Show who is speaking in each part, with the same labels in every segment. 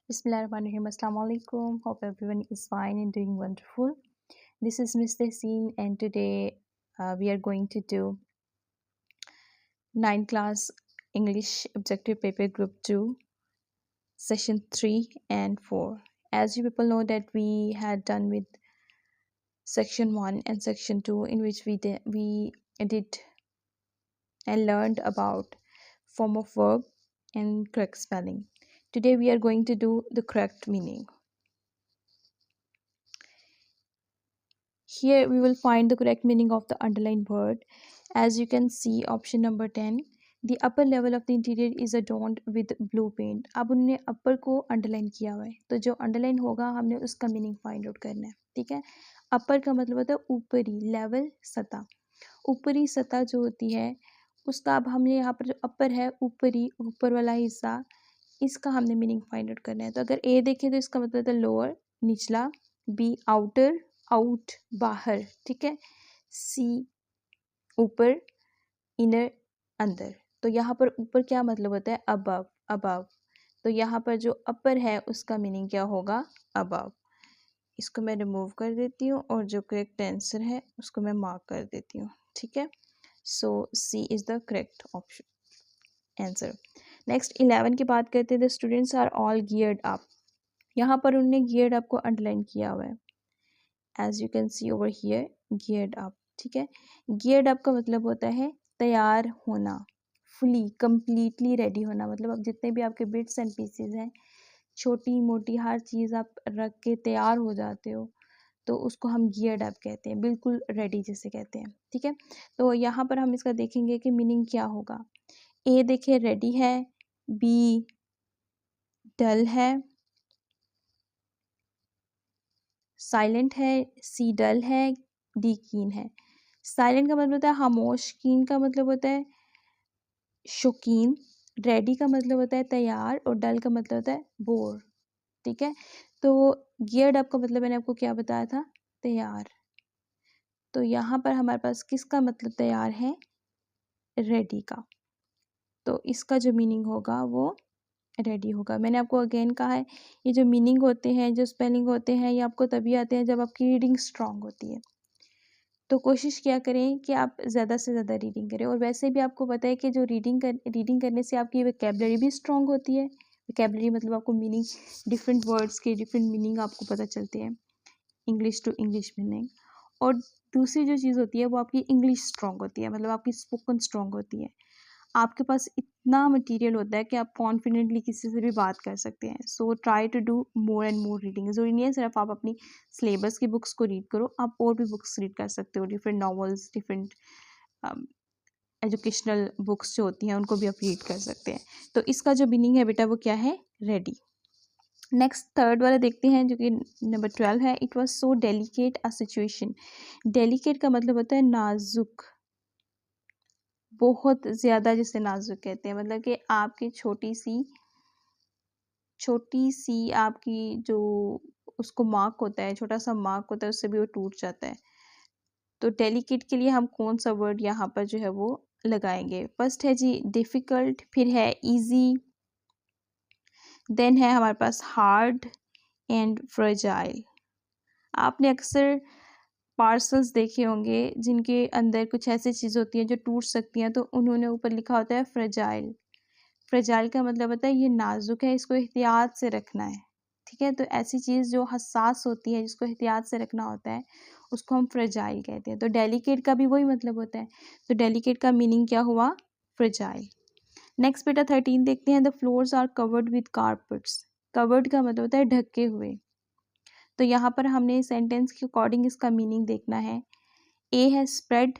Speaker 1: Bismillahirrahmanirrahim. Assalamu alaikum. Hope everyone is fine and doing wonderful. This is Miss Tehseen, and today we are going to do 9th class English Objective Paper Group 2, Session 3 and 4. As you people know that we had done with Section 1 and Section 2, in which we did and learned about form of verb and correct spelling. Today we are going to do the correct meaning. Here we will find the correct meaning of the underlined word. As you can see, option number 10, the upper level of the interior is adorned with blue paint. अब उन्होंने upper को underline किया हुआ है, तो जो underline होगा हमने उसका meaning find out करना है. ठीक है. upper का मतलब होता है ऊपरी, level सतह. ऊपरी सतह जो होती है उसका अब हमने यहाँ पर जो upper है, ऊपरी, ऊपर वाला हिस्सा, इसका हमने मीनिंग फाइंड आउट करना है. तो अगर ए देखें तो इसका मतलब है लोअर, निचला, बी आउटर, आउट, बाहर. ठीक है. सी ऊपर, इनर, अंदर. तो यहाँ पर ऊपर क्या मतलब होता है? Above, above. तो यहाँ पर जो अपर है उसका मीनिंग क्या होगा? अबव. इसको मैं रिमूव कर देती हूँ और जो करेक्ट आंसर है उसको मैं मार्क कर देती हूँ. ठीक है. So C is the correct option answer. Next 11 की बात करते हैं. The students are all geared up. यहाँ पर उन्होंने गियर्ड अप को अंडरलाइन किया हुआ है. As you can see over here, geared up. ठीक है. गियर्ड अप का मतलब होता है तैयार होना, फुली कंप्लीटली रेडी होना. मतलब अब जितने भी आपके बिट्स एंड पीसेस हैं, छोटी मोटी हर चीज़ आप रख के तैयार हो जाते हो, तो उसको हम गियर्ड अप कहते हैं. बिल्कुल रेडी जिसे कहते हैं. ठीक है. तो यहाँ पर हम इसका देखेंगे कि मीनिंग क्या होगा. ए देखिए रेडी है, बी डल है, साइलेंट है, सी डल है, डी कीन है. साइलेंट का मतलब होता है खामोश, कीन का मतलब होता है शौकीन, रेडी का मतलब होता है तैयार और डल का मतलब होता है बोर. ठीक है. तो गियर्ड अप का मतलब मैंने आपको क्या बताया था? तैयार. तो यहाँ पर हमारे पास किसका मतलब तैयार है? रेडी का. तो इसका जो मीनिंग होगा वो रेडी होगा. मैंने आपको अगेन कहा है, ये जो मीनिंग होते हैं, जो स्पेलिंग होते हैं, ये आपको तभी आते हैं जब आपकी रीडिंग स्ट्रांग होती है. तो कोशिश किया करें कि आप ज़्यादा से ज़्यादा रीडिंग करें. और वैसे भी आपको पता है कि जो रीडिंग करने से आपकी वोकैबुलरी भी स्ट्रांग होती है. वोकैबुलरी मतलब आपको मीनिंग, डिफरेंट वर्ड्स के डिफरेंट मीनिंग आपको पता चलते हैं, इंग्लिश टू इंग्लिश मीनिंग. और दूसरी जो चीज़ होती है वो आपकी इंग्लिश स्ट्रांग होती है, मतलब आपकी स्पोकन स्ट्रांग होती है. आपके पास इतना मटेरियल होता है कि आप कॉन्फिडेंटली किसी से भी बात कर सकते हैं. So try to do more and more reading. ज़रूरी नहीं है सिर्फ आप अपनी सिलेबस की बुक्स को रीड करो, आप और भी बुक्स रीड कर सकते हो. Different novels, different educational books जो होती हैं उनको भी आप रीड कर सकते हैं. तो इसका जो मीनिंग है बेटा वो क्या है? रेडी. नेक्स्ट थर्ड वाला देखते हैं जो कि नंबर 12 है. It was so delicate a situation. Delicate का मतलब होता है नाजुक, बहुत ज़्यादा जिसे नाजुक कहते हैं. मतलब कि आपकी छोटी सी आपकी जो उसको मार्क होता है, छोटा सा मार्क होता है, उससे भी वो टूट जाता है. तो डेलिकेट के लिए हम कौन सा वर्ड यहाँ पर जो है वो लगाएंगे? फर्स्ट है जी डिफ़िकल्ट, फिर है इजी, देन है हमारे पास हार्ड एंड फ्रेजाइल. आपने अक्सर पार्सल्स देखे होंगे जिनके अंदर कुछ ऐसी चीज़ होती हैं जो टूट सकती हैं, तो उन्होंने ऊपर लिखा होता है फ्रेजाइल. फ्रेजाइल का मतलब होता है ये नाजुक है, इसको एहतियात से रखना है. ठीक है. तो ऐसी चीज़ जो हसास होती है, जिसको एहतियात से रखना होता है, उसको हम फ्रेजाइल कहते हैं. तो डेलिकेट का भी वही मतलब होता है. तो डेलिकेट का मीनिंग क्या हुआ? फ्रेजाइल. नेक्स्ट बेटा 13 देखते हैं. The floors are covered with carpets. Covered का मतलब होता है ढके हुए. तो यहाँ पर हमने सेंटेंस के अकॉर्डिंग इसका मीनिंग देखना है. ए है स्प्रेड,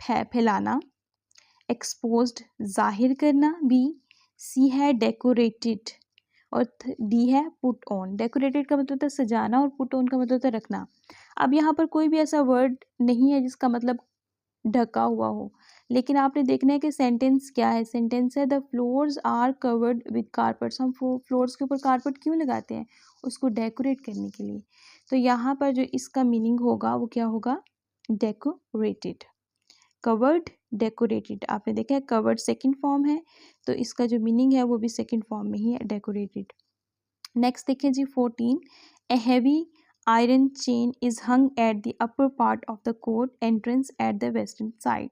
Speaker 1: फैलाना, एक्सपोज्ड जाहिर करना, बी. सी है डेकोरेटेड और डी है पुट ऑन. डेकोरेटेड का मतलब होता है सजाना और पुट ऑन का मतलब होता है रखना. अब यहाँ पर कोई भी ऐसा वर्ड नहीं है जिसका मतलब ढका हुआ हो, लेकिन आपने देखना है कि सेंटेंस क्या है. सेंटेंस है the floors are covered with carpets. हम फ्लोर्स के ऊपर कारपेट क्यों लगाते हैं? उसको डेकोरेट करने के लिए. तो यहाँ पर जो इसका मीनिंग होगा वो क्या होगा? डेकोरेटेड. Covered, decorated. आपने देखा है कवर्ड सेकंड फॉर्म है, तो इसका जो मीनिंग है वो भी सेकंड फॉर्म में ही है, डेकोरेटेड. नेक्स्ट देखें जी 14, a heavy iron chain is hung at the upper part of the court entrance at the western side.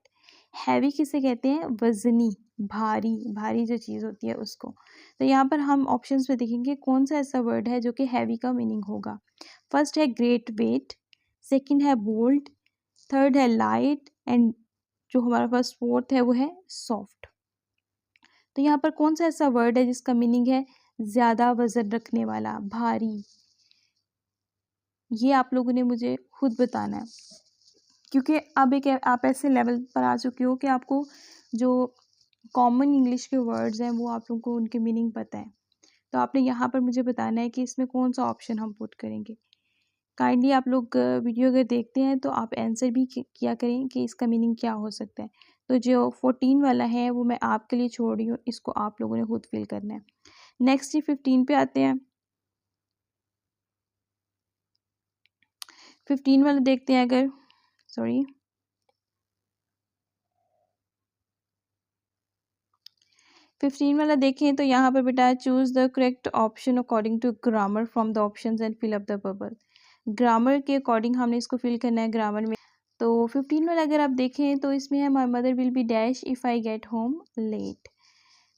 Speaker 1: Heavy किसे कहते हैं? वजनी, भारी, भारी जो चीज़ होती है उसको। तो यहाँ पर हम ऑप्शंस में देखेंगे कौन सा ऐसा वर्ड है जो कि हैवी का मीनिंग होगा। फर्स्ट है ग्रेट वेट, सेकंड है बोल्ड, थर्ड है लाइट, एंड जो हमारा पास फोर्थ है वो है सॉफ्ट। तो यहाँ पर कौन सा ऐसा वर्ड है जिसका मीनिंग है ज़्यादा वजन रखने वाला, भारी? ये आप लोगों ने मुझे खुद बताना है, क्योंकि अब एक आप ऐसे लेवल पर आ चुके हो कि आपको जो कॉमन इंग्लिश के वर्ड्स हैं वो आप लोगों को उनके मीनिंग पता है। तो आपने यहाँ पर मुझे बताना है कि इसमें कौन सा ऑप्शन हम पुट करेंगे। काइंडली आप लोग वीडियो अगर देखते हैं तो आप आंसर भी किया करें कि इसका मीनिंग क्या हो सकता है। तो जो 14 वाला है वो मैं आपके लिए छोड़ रही हूँ, इसको आप लोगों ने खुद फिल करना है। नेक्स्ट ही 15 पे आते हैं। 15 वाला देखते हैं, अगर 15 वाला देखें तो यहाँ पर बेटा choose the correct option according to grammar from the options and fill up the bubble. Grammar के अकॉर्डिंग हमने इसको फिल करना है ग्रामर में। तो 15 वाला अगर आप देखें तो इसमें है my mother will be dash if I get home late.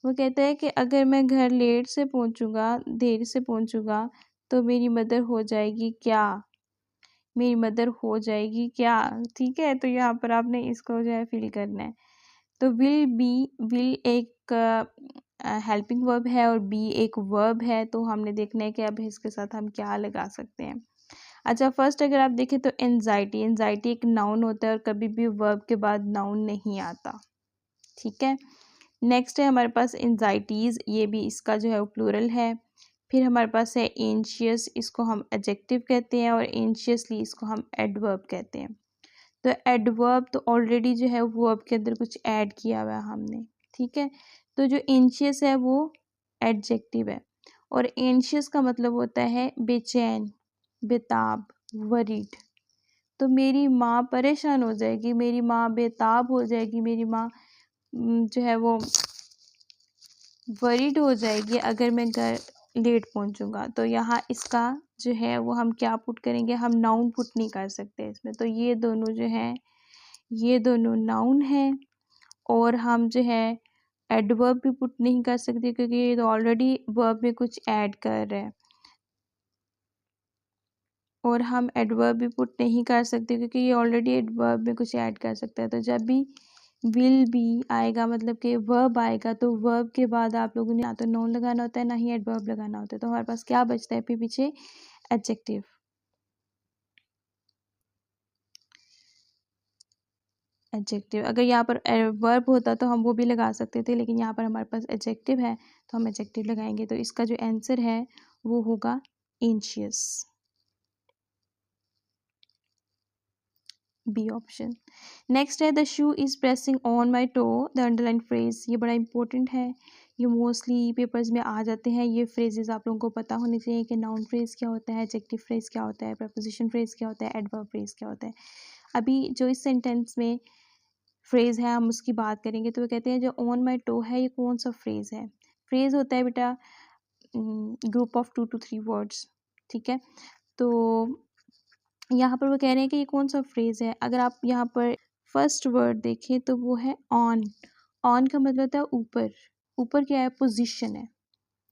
Speaker 1: वो कहता है कि अगर मैं घर लेट से पहुंचूंगा, देर से पहुंचूंगा, तो मेरी मदर हो जाएगी क्या? मेरी मदर हो जाएगी क्या? ठीक है, तो यहाँ पर आपने इसको जो है फिल करना है। तो विल एक हेल्पिंग वर्ब है और बी एक वर्ब है, तो हमने देखना है कि अब इसके साथ हम क्या लगा सकते हैं। अच्छा, फर्स्ट अगर आप देखें तो एंजाइटी, एंजाइटी एक नाउन होता है और कभी भी वर्ब के बाद नाउन नहीं आता। ठीक है, नेक्स्ट है हमारे पास एंजाइटीज़, ये भी इसका जो है वो प्लूरल है। फिर हमारे पास है एंशियस, इसको हम एडजेक्टिव कहते हैं, और एंशियसली इसको हम एडवर्ब कहते हैं। तो एडवर्ब तो ऑलरेडी जो है वर्ब के अंदर कुछ ऐड किया हुआ है हमने। ठीक है, तो जो एंशियस है वो एडजेक्टिव है, और एंशियस का मतलब होता है बेचैन, बेताब, वरीड। तो मेरी माँ परेशान हो जाएगी, मेरी माँ बेताब हो जाएगी, मेरी माँ जो है वो वरीड हो जाएगी अगर मैं घर लेट पहुंचूंगा। तो यहाँ इसका जो है वो हम क्या पुट करेंगे? हम नाउन पुट नहीं कर सकते इसमें। तो ये दोनों जो है ये दोनों नाउन है, और हम जो है एडवर्ब भी पुट नहीं कर सकते क्योंकि ये तो ऑलरेडी वर्ब में कुछ ऐड कर रहे हैं, और हम एडवर्ब भी पुट नहीं कर सकते क्योंकि ये ऑलरेडी एडवर्ब में कुछ ऐड कर सकता है। तो जब भी विल बी आएगा, मतलब कि वर्ब आएगा, तो वर्ब के बाद आप लोगों ने ना तो नाउन लगाना होता है ना ही एडवर्ब लगाना होता है। तो हमारे पास क्या बचता है फिर पीछे? एडजेक्टिव। एडजेक्टिव, अगर यहाँ पर वर्ब होता तो हम वो भी लगा सकते थे, लेकिन यहाँ पर हमारे पास एडजेक्टिव है तो हम एडजेक्टिव लगाएंगे। तो इसका जो आंसर है वो होगा एंशियस, बी ऑप्शन। नेक्स्ट है the shoe is pressing on my toe, the underline phrase. ये बड़ा इंपॉर्टेंट है, ये मोस्टली पेपर्स में आ जाते हैं। ये फ्रेजेस आप लोगों को पता होने चाहिए कि नाउन फ्रेज क्या होता है, एडजेक्टिव फ्रेज क्या होता है, प्रपोजिशन फ्रेज क्या होता है, एडवर्ब फ्रेज क्या होता है। अभी जो इस सेंटेंस में फ्रेज है हम उसकी बात करेंगे। तो वो कहते हैं जो ऑन माई टो है, ये कौन सा फ्रेज है? फ्रेज होता है बेटा ग्रुप ऑफ 2 to 3 वर्ड्स। ठीक है, तो यहाँ पर वो कह रहे हैं कि ये कौन सा फ्रेज है। अगर आप यहाँ पर फर्स्ट वर्ड देखें तो वो है ऑन। ऑन का मतलब होता है ऊपर। ऊपर क्या है? पोजीशन है।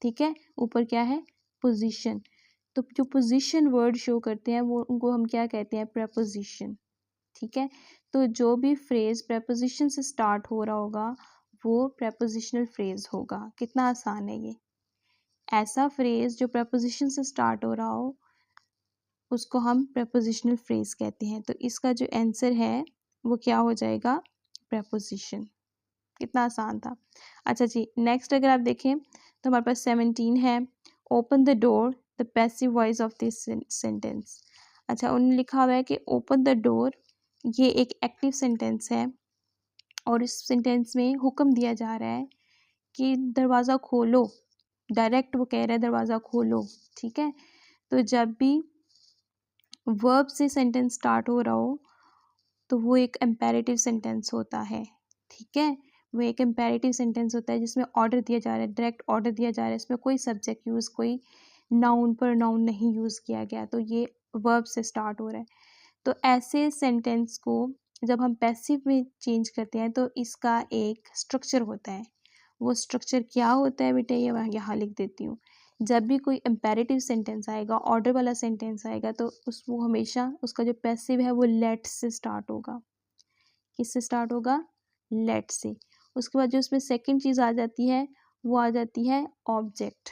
Speaker 1: ठीक है, ऊपर क्या है? पोजीशन। तो जो पोजीशन वर्ड शो करते हैं वो उनको हम क्या कहते हैं? प्रेपोजिशन। ठीक है, तो जो भी फ्रेज प्रेपोजिशन से स्टार्ट हो रहा होगा वो प्रेपोजिशनल फ्रेज होगा। कितना आसान है ये। ऐसा फ्रेज जो प्रेपोजिशन से स्टार्ट हो रहा हो उसको हम प्रेपोजिशनल फ्रेज कहते हैं। तो इसका जो आंसर है वो क्या हो जाएगा? प्रेपोजिशन। कितना आसान था। अच्छा जी, नेक्स्ट अगर आप देखें तो हमारे पास 17 है, open the door the passive voice of this sentence. अच्छा, उन्होंने लिखा हुआ है कि ओपन द डोर, ये एक एक्टिव सेंटेंस है, और इस सेंटेंस में हुक्म दिया जा रहा है कि दरवाज़ा खोलो। डायरेक्ट वो कह रहा है दरवाज़ा खोलो। ठीक है, तो जब भी वर्ब से सेंटेंस स्टार्ट हो रहा हो तो वो एक इम्पेरेटिव सेंटेंस होता है। ठीक है, वो एक इम्पेरेटिव सेंटेंस होता है जिसमें ऑर्डर दिया जा रहा है, डायरेक्ट ऑर्डर दिया जा रहा है, इसमें कोई सब्जेक्ट यूज़, कोई नाउन पर नाउन नहीं यूज़ किया गया, तो ये वर्ब से स्टार्ट हो रहा है। तो ऐसे सेंटेंस को जब हम पैसिव में चेंज करते हैं तो इसका एक स्ट्रक्चर होता है। वो स्ट्रक्चर क्या होता है बेटा, ये मैं यहाँ लिख देती हूँ। जब भी कोई इम्पेरेटिव सेंटेंस आएगा, ऑर्डर वाला सेंटेंस आएगा, तो वो हमेशा उसका जो पैसिव है वो लेट से स्टार्ट होगा। किससे स्टार्ट होगा? लेट से। उसके बाद जो उसमें सेकंड चीज़ आ जाती है वो आ जाती है ऑब्जेक्ट।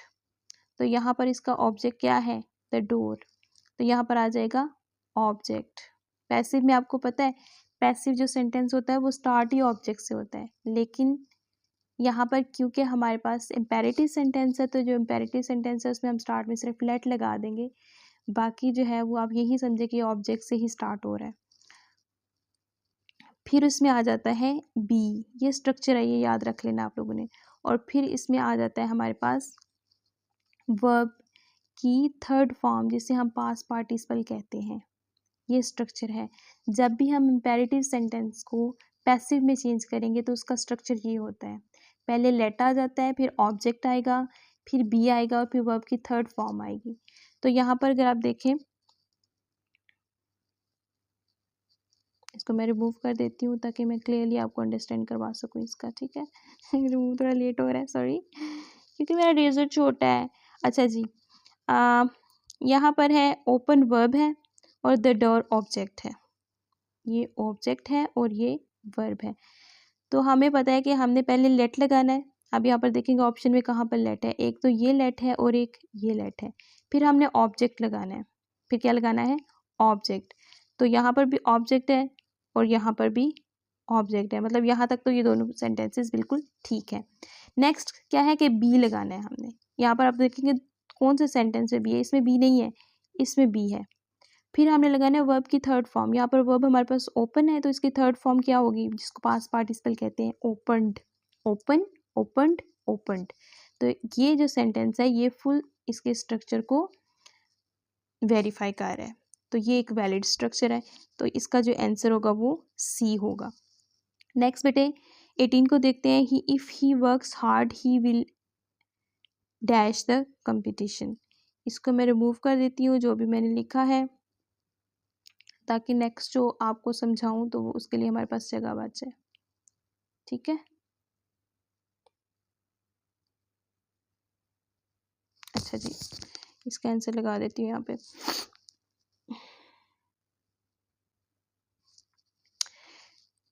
Speaker 1: तो यहाँ पर इसका ऑब्जेक्ट क्या है? The door. तो यहाँ पर आ जाएगा ऑब्जेक्ट। पैसिव में आपको पता है, पैसिव जो सेंटेंस होता है वो स्टार्ट ही ऑब्जेक्ट से होता है, लेकिन यहाँ पर क्योंकि हमारे पास इम्पेरेटिव सेंटेंस है, तो जो इम्पेरेटिव सेंटेंस है उसमें हम स्टार्ट में सिर्फ लेट लगा देंगे, बाकी जो है वो आप यही समझे कि ऑब्जेक्ट से ही स्टार्ट हो रहा है। फिर उसमें आ जाता है बी, ये स्ट्रक्चर है, ये याद रख लेना आप लोगों ने। और फिर इसमें आ जाता है हमारे पास वर्ब की थर्ड फॉर्म, जिसे हम पास्ट पार्टिसिपल कहते हैं। ये स्ट्रक्चर है। जब भी हम इम्पेरेटिव सेंटेंस को पैसिव में चेंज करेंगे तो उसका स्ट्रक्चर ये होता है। पहले लेट आ जाता है, फिर ऑब्जेक्ट आएगा, फिर बी आएगा और फिर वर्ब की थर्ड फॉर्म आएगी। तो यहाँ पर अगर आप देखें, इसको मैं रिमूव कर देती हूँ ताकि मैं क्लियरली आपको अंडरस्टैंड करवा सकूँ इसका, ठीक है। रिमूव थोड़ा लेट हो रहा है, सॉरी, क्योंकि मेरा रेजर छोटा है। अच्छा जी, यहाँ पर है ओपन वर्ब है और द डोर ऑब्जेक्ट है। ये ऑब्जेक्ट है और ये वर्ब है। तो हमें पता है कि हमने पहले लेट लगाना है। अब यहाँ पर देखेंगे ऑप्शन में कहाँ पर लेट है, एक तो ये लेट है और एक ये लेट है। फिर हमने ऑब्जेक्ट लगाना है, फिर क्या लगाना है? ऑब्जेक्ट। तो यहाँ पर भी ऑब्जेक्ट है और यहाँ पर भी ऑब्जेक्ट है, मतलब यहाँ तक तो ये दोनों सेंटेंसेस बिल्कुल ठीक है। नेक्स्ट क्या है कि बी लगाना है हमने। यहाँ पर आप देखेंगे कौन से सेंटेंस में बी है, इसमें बी नहीं है, इसमें बी है। फिर हमने लगाना है वर्ब की थर्ड फॉर्म। यहाँ पर वर्ब हमारे पास ओपन है, तो इसकी थर्ड फॉर्म क्या होगी, जिसको पास्ट पार्टिसिपल कहते हैं? ओपन्ड। Open, opened, opened. तो ये जो सेंटेंस है ये फुल इसके स्ट्रक्चर को वेरीफाई कर रहा है, तो ये एक वैलिड स्ट्रक्चर है। तो इसका जो आंसर होगा वो सी होगा। नेक्स्ट बेटे 18 को देखते हैं। He if he works hard he will dash the competition. इसको मैं रिमूव कर देती हूँ जो भी मैंने लिखा है, ताकि नेक्स्ट जो आपको समझाऊं तो वो उसके लिए हमारे पास जगह बच जाए, ठीक है। अच्छा जी, इसका आंसर लगा देती हूँ यहाँ पे।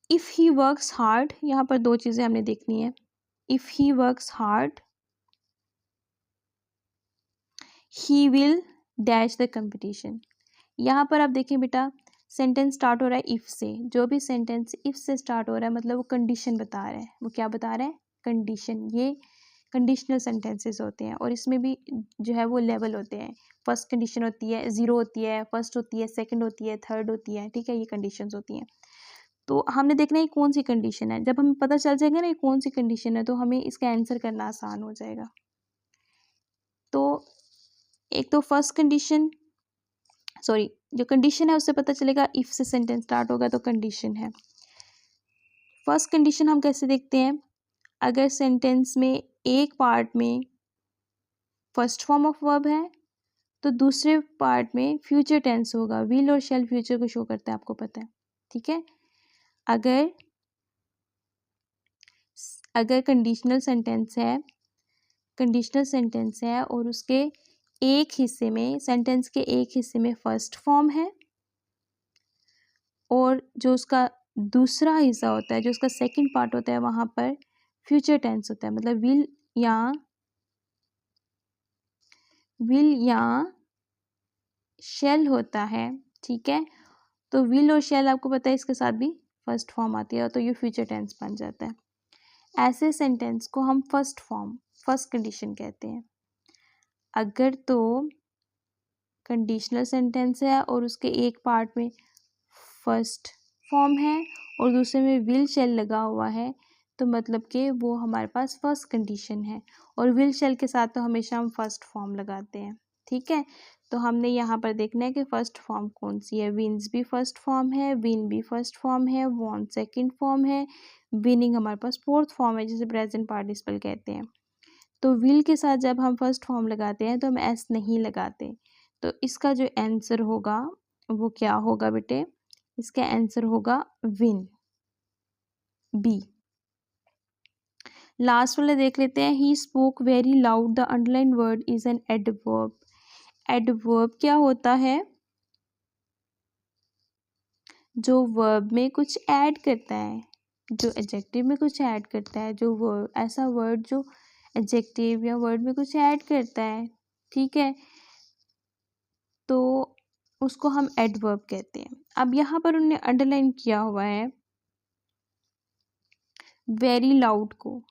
Speaker 1: इफ़ ही वर्क्स हार्ड, यहाँ पर दो चीज़ें हमने देखनी है। If he works hard he will dash the competition. यहाँ पर आप देखिए बेटा, सेंटेंस स्टार्ट हो रहा है इफ़ से। जो भी सेंटेंस इफ़ से स्टार्ट हो रहा है मतलब वो कंडीशन बता रहा है। वो क्या बता रहा है? कंडीशन। ये कंडीशनल सेंटेंसेस होते हैं और इसमें भी जो है वो लेवल होते हैं। फर्स्ट कंडीशन होती है, ज़ीरो होती है, फर्स्ट होती है, सेकंड होती है, थर्ड होती है, ठीक है, ये कंडीशंस होती हैं। तो हमने देखना है ये कौन सी कंडीशन है। जब हमें पता चल जाएगा ना ये कौन सी कंडीशन है तो हमें इसका आंसर करना आसान हो जाएगा। तो एक तो फर्स्ट कंडीशन, सॉरी, जो कंडीशन है उससे पता चलेगा इफ से सेंटेंस स्टार्ट होगा तो कंडीशन है। फर्स्ट कंडीशन हम कैसे देखते हैं? अगर सेंटेंस में एक पार्ट में फर्स्ट फॉर्म ऑफ वर्ब है तो दूसरे पार्ट में फ्यूचर टेंस होगा। विल और शैल फ्यूचर को शो करता है, आपको पता है, ठीक है। अगर अगर कंडीशनल सेंटेंस है और उसके एक हिस्से में, सेंटेंस के एक हिस्से में फर्स्ट फॉर्म है और जो उसका दूसरा हिस्सा होता है, जो उसका सेकंड पार्ट होता है, वहाँ पर फ्यूचर टेंस होता है, मतलब विल या शेल होता है, ठीक है। तो विल और शेल आपको पता है इसके साथ भी फर्स्ट फॉर्म आती है तो ये फ्यूचर टेंस बन जाता है। ऐसे सेंटेंस को हम फर्स्ट कंडीशन कहते हैं। अगर तो कंडीशनल सेंटेंस है और उसके एक पार्ट में फर्स्ट फॉर्म है और दूसरे में विल शेल लगा हुआ है तो मतलब कि वो हमारे पास फर्स्ट कंडीशन है। और विल शेल के साथ तो हमेशा हम फर्स्ट फॉर्म लगाते हैं, ठीक है। तो हमने यहाँ पर देखना है कि फर्स्ट फॉर्म कौन सी है। विन्स भी फर्स्ट फॉर्म है, विन भी फर्स्ट फॉर्म है, वॉन्ट सेकंड फॉर्म है, विनिंग हमारे पास फोर्थ फॉर्म है जिसे प्रेजेंट पार्टिसिपल कहते हैं। तो विल के साथ जब हम फर्स्ट फॉर्म लगाते हैं तो हम एस नहीं लगाते। तो इसका जो आंसर होगा वो क्या होगा बेटे? इसका आंसर होगा विन, बी। लास्ट वाला देख लेते हैं। He spoke very loud, the underline word is an adverb. Adverb क्या होता है? जो वर्ब में कुछ ऐड करता है, जो एडजेक्टिव में कुछ ऐड करता है, जो वर्ड, ऐसा वर्ड जो एडजेक्टिव या वर्ड में कुछ ऐड करता है, ठीक है, तो उसको हम एडवर्ब कहते हैं। अब यहाँ पर उन्होंने अंडरलाइन किया हुआ है वेरी लाउड को,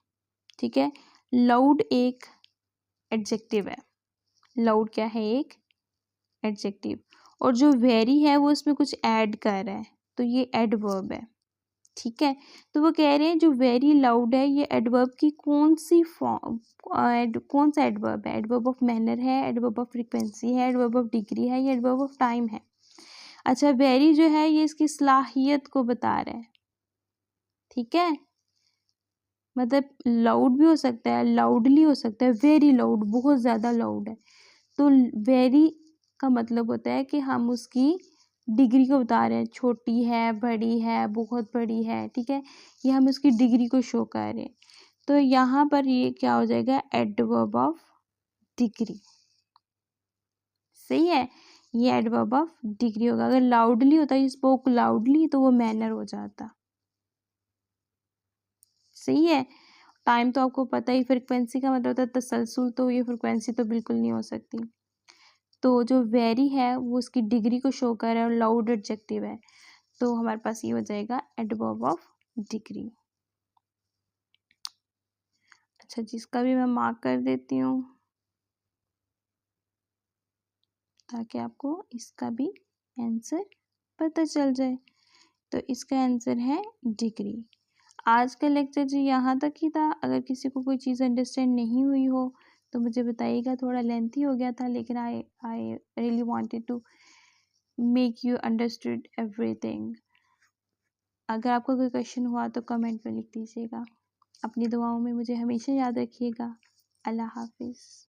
Speaker 1: ठीक है। लाउड एक एडजेक्टिव है, लाउड क्या है? एक एडजेक्टिव। और जो वेरी है वो इसमें कुछ ऐड कर रहा है, तो ये एडवर्ब है, ठीक है। तो वो कह रहे हैं जो वेरी लाउड है ये एडवर्ब की कौन सी फॉर्म, कौन सा एडवर्ब है? एडवर्ब ऑफ मैनर है, एडवर्ब ऑफ फ्रीक्वेंसी है, एडवर्ब ऑफ डिग्री है, या एडवर्ब ऑफ टाइम है? अच्छा, वेरी जो है ये इसकी सलाहियत को बता रहा है, ठीक है। मतलब लाउड भी हो सकता है, लाउडली हो सकता है, वेरी लाउड बहुत ज़्यादा लाउड है। तो वेरी का मतलब होता है कि हम उसकी डिग्री को बता रहे हैं, छोटी है, बड़ी है, बहुत बड़ी है, ठीक है। ये हम उसकी डिग्री को शो कर रहे हैं। तो यहाँ पर ये क्या हो जाएगा? एडवर्ब ऑफ डिग्री, सही है। ये एडवर्ब ऑफ डिग्री होगा। अगर लाउडली होता, ये स्पोक लाउडली, तो वो मैनर हो जाता, सही है। टाइम तो आपको पता ही, फ्रिक्वेंसी का मतलब होता है तसलसल, तो ये फ्रिक्वेंसी तो बिल्कुल नहीं हो सकती। तो जो वेरी है वो उसकी डिग्री को शो कर रहा है और लाउड एडजेक्टिव है, तो हमारे पास ये हो जाएगा एडवर्ब ऑफ डिग्री। अच्छा, जिसका भी मैं मार्क कर देती हूँ ताकि आपको इसका भी आंसर पता चल जाए। तो इसका आंसर है डिग्री। आज का लेक्चर जी यहाँ तक ही था। अगर किसी को कोई चीज़ अंडरस्टैंड नहीं हुई हो तो मुझे बताइएगा, थोड़ा लेंथी हो गया था, लेकिन I really wanted to make you understood everything. अगर आपको कोई क्वेश्चन हुआ तो कमेंट में लिख दीजिएगा। अपनी दुआओं में मुझे हमेशा याद रखिएगा। अल्लाह हाफिज़।